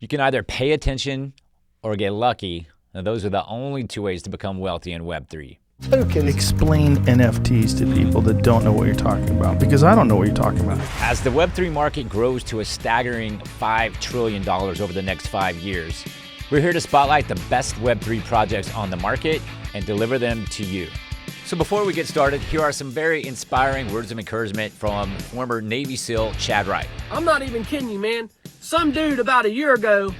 You can either pay attention or get lucky, and those are the only two ways to become wealthy in Web3. Explain NFTs to people that don't know what you're talking about, because I don't know what you're talking about. As the Web3 market grows to a staggering $5 trillion over the next 5 years, we're here to spotlight the best Web3 projects on the market and deliver them to you. So before we get started, here are some very inspiring words of encouragement from former Navy SEAL Chad Wright. I'm not even kidding you, man. Some dude about a year ago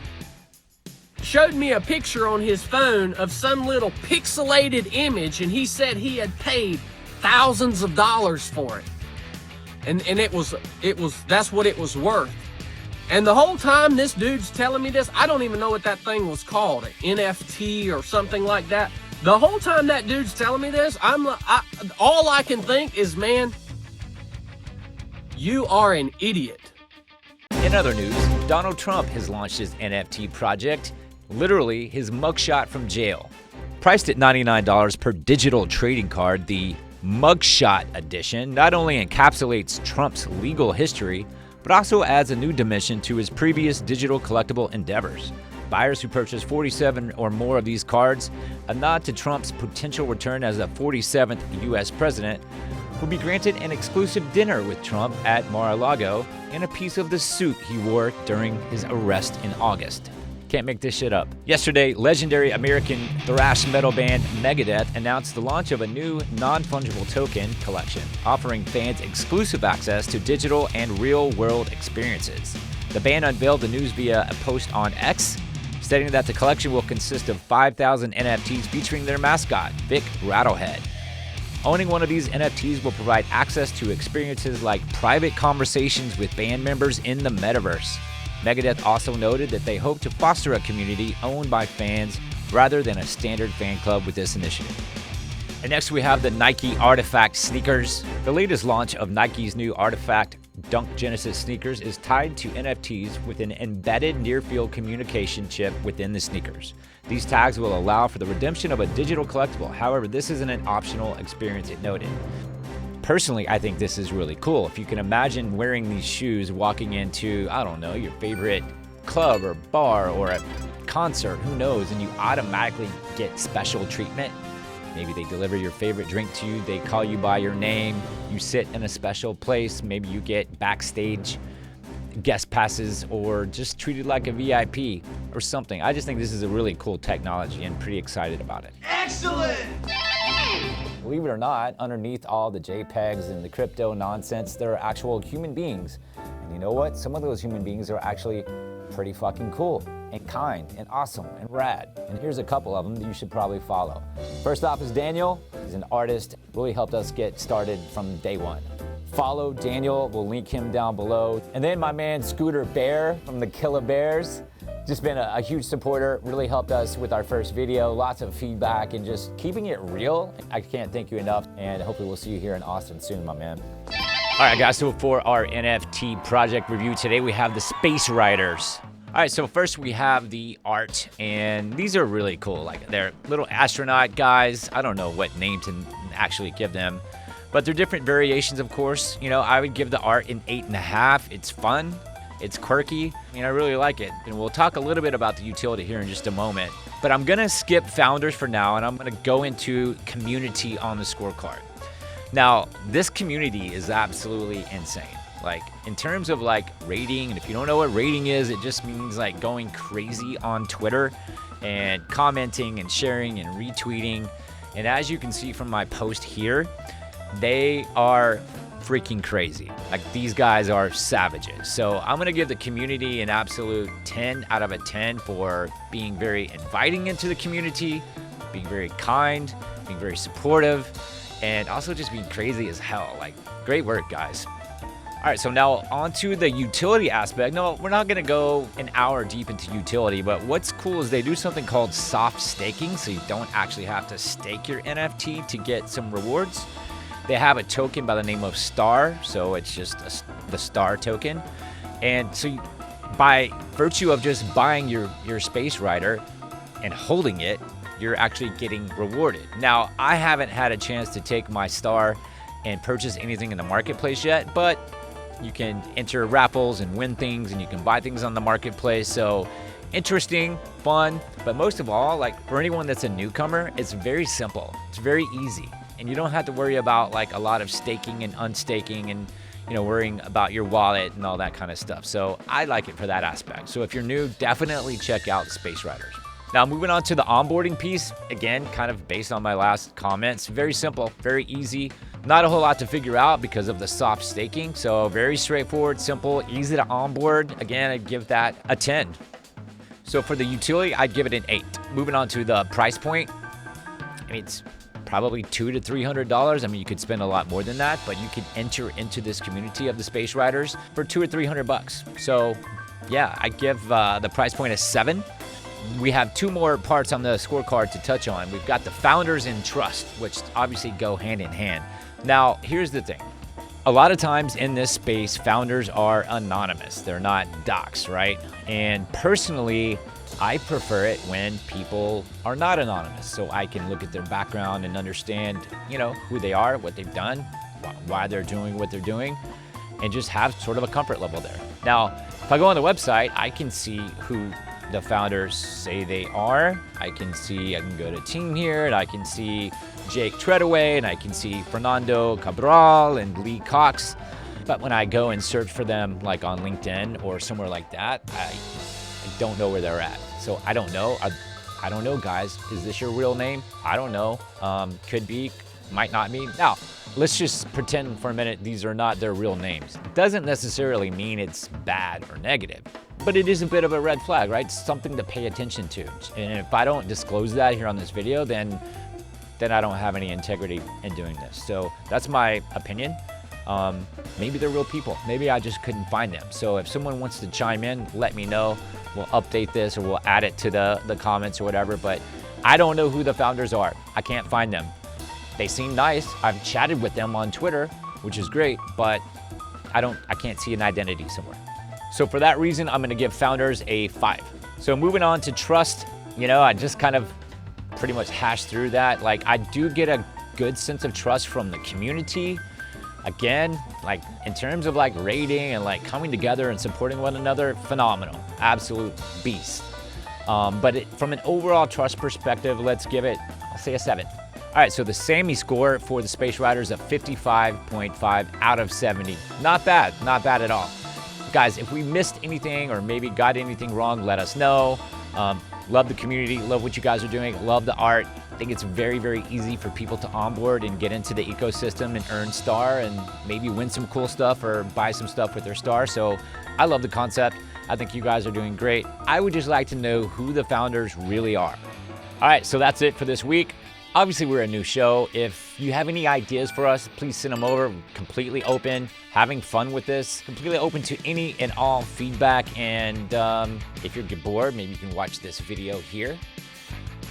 showed me a picture on his phone of some little pixelated image, and he said he had paid thousands of dollars for it. And that's what it was worth. And the whole time this dude's telling me this, I don't even know what that thing was called, an NFT or something like that. The whole time that dude's telling me this, all I can think is, man, you are an idiot. In other news, Donald Trump has launched his NFT project, literally his mugshot from jail. Priced at $99 per digital trading card, the Mugshot edition not only encapsulates Trump's legal history, but also adds a new dimension to his previous digital collectible endeavors. Buyers who purchase 47 or more of these cards, a nod to Trump's potential return as the 47th U.S. president, will be granted an exclusive dinner with Trump at Mar-a-Lago and a piece of the suit he wore during his arrest in August. Can't make this shit up. Yesterday, legendary American thrash metal band Megadeath announced the launch of a new non-fungible token collection, offering fans exclusive access to digital and real-world experiences. The band unveiled the news via a post on X, stating that the collection will consist of 5,000 NFTs featuring their mascot, Vic Rattlehead. Owning one of these NFTs will provide access to experiences like private conversations with band members in the metaverse. Megadeth also noted that they hope to foster a community owned by fans rather than a standard fan club with this initiative. And next we have the Nike Artifact sneakers. The latest launch of Nike's new Artifact Dunk Genesis sneakers is tied to NFTs with an embedded near-field communication chip within the sneakers. These tags will allow for the redemption of a digital collectible. However, this isn't an optional experience, it noted. Personally, I think this is really cool. If you can imagine wearing these shoes, walking into, I don't know, your favorite club or bar or a concert, who knows, and you automatically get special treatment. Maybe they deliver your favorite drink to you, they call you by your name, you sit in a special place, maybe you get backstage guest passes or just treated like a VIP or something. I just think this is a really cool technology and pretty excited about it. Excellent! Believe it or not, underneath all the JPEGs and the crypto nonsense, there are actual human beings. And you know what? Some of those human beings are actually pretty fucking cool and kind and awesome and rad. And here's a couple of them that you should probably follow. First off is Daniel. He's an artist, really helped us get started from day one. Follow Daniel, we'll link him down below. And then my man Scooter Bear from the Killer Bears. Just been a huge supporter, really helped us with our first video, lots of feedback and just keeping it real. I can't thank you enough, and hopefully we'll see you here in Austin soon, my man. All right, guys, so for our NFT project review today, we have the Spaceriders. All right, so first we have the art, and these are really cool. Like, they're little astronaut guys. I don't know what name to actually give them, but they're different variations, of course. You know, I would give the art an 8.5. It's fun. It's quirky. I mean, I really like it. And we'll talk a little bit about the utility here in just a moment. But I'm gonna skip founders for now, and I'm gonna go into community on the scorecard. Now, this community is absolutely insane. Like, in terms of like rating, and if you don't know what rating is, it just means like going crazy on Twitter and commenting and sharing and retweeting. And as you can see from my post here, they are freaking crazy. Like, these guys are savages. So I'm gonna give the community an absolute 10 out of a 10 for being very inviting into the community, being very kind, being very supportive, and also just being crazy as hell. Like, great work, guys. All right, so now on to the utility aspect. No, we're not gonna go an hour deep into utility, but what's cool is they do something called soft staking, so you don't actually have to stake your NFT to get some rewards. They have a token by the name of Star, so it's just the Star token. And so by virtue of just buying your Spacerider and holding it, you're actually getting rewarded. Now, I haven't had a chance to take my Star and purchase anything in the marketplace yet, but You can enter raffles and win things, and you can buy things on the marketplace. So interesting, fun, but most of all, like for anyone that's a newcomer, it's very simple. It's very easy. And you don't have to worry about like a lot of staking and unstaking and, you know, worrying about your wallet and all that kind of stuff. So I like it for that aspect. So if you're new, definitely check out Spaceriders. Now moving on to the onboarding piece, again, kind of based on my last comments, very simple, very easy. Not a whole lot to figure out because of the soft staking. So very straightforward, simple, easy to onboard. Again, I'd give that a 10. So for the utility, I'd give it an 8. Moving on to the price point, I mean, it's probably $200 to $300. I mean, you could spend a lot more than that, but you could enter into this community of the Spaceriders for $200 or $300. So yeah, I give the price point a 7. We have 2 more parts on the scorecard to touch on. We've got the founders and trust, which obviously go hand in hand. Now, here's the thing. A lot of times in this space, founders are anonymous. They're not docs, right? And personally, I prefer it when people are not anonymous, so I can look at their background and understand, you know, who they are, what they've done, why they're doing what they're doing, and just have sort of a comfort level there. Now, if I go on the website, I can see who the founders say they are. I can go to team here, and I can see Jake Treadaway, and I can see Fernando Cabral and Lee Cox. But when I go and search for them, like on LinkedIn or somewhere like that, I don't know where they're at. So I don't know. I don't know, guys. Is this your real name? I don't know. Could be, might not be. Now, let's just pretend for a minute these are not their real names. It doesn't necessarily mean it's bad or negative, but it is a bit of a red flag, right? It's something to pay attention to. And if I don't disclose that here on this video, then I don't have any integrity in doing this. So that's my opinion. Maybe they're real people. Maybe I just couldn't find them. So if someone wants to chime in, let me know. We'll update this or we'll add it to the comments or whatever. But I don't know who the founders are. I can't find them. They seem nice. I've chatted with them on Twitter, which is great, but I can't see an identity somewhere. So for that reason, I'm gonna give founders a 5. So moving on to trust, you know, I just kind of pretty much hashed through that. Like, I do get a good sense of trust from the community. Again, like in terms of like rating and like coming together and supporting one another, phenomenal, absolute beast. But from an overall trust perspective, let's give it, I'll say a 7. All right, so the Sammy score for the Spaceriders of 55.5 out of 70. Not bad at all. Guys, if we missed anything or maybe got anything wrong, let us know. Love the community, love what you guys are doing, love the art. I think it's very, very easy for people to onboard and get into the ecosystem and earn star and maybe win some cool stuff or buy some stuff with their star. So I love the concept. I think you guys are doing great. I would just like to know who the founders really are. All right, so that's it for this week. Obviously, we're a new show. If you have any ideas for us, please send them over. We're completely open, having fun with this, completely open to any and all feedback. And if you're bored, maybe you can watch this video here.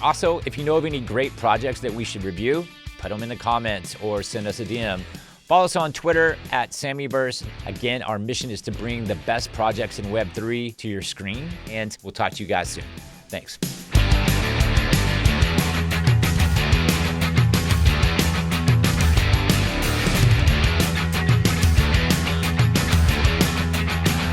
Also, if you know of any great projects that we should review, put them in the comments or send us a DM. Follow us on Twitter at Samiverse. Again, our mission is to bring the best projects in Web3 to your screen, and we'll talk to you guys soon. Thanks.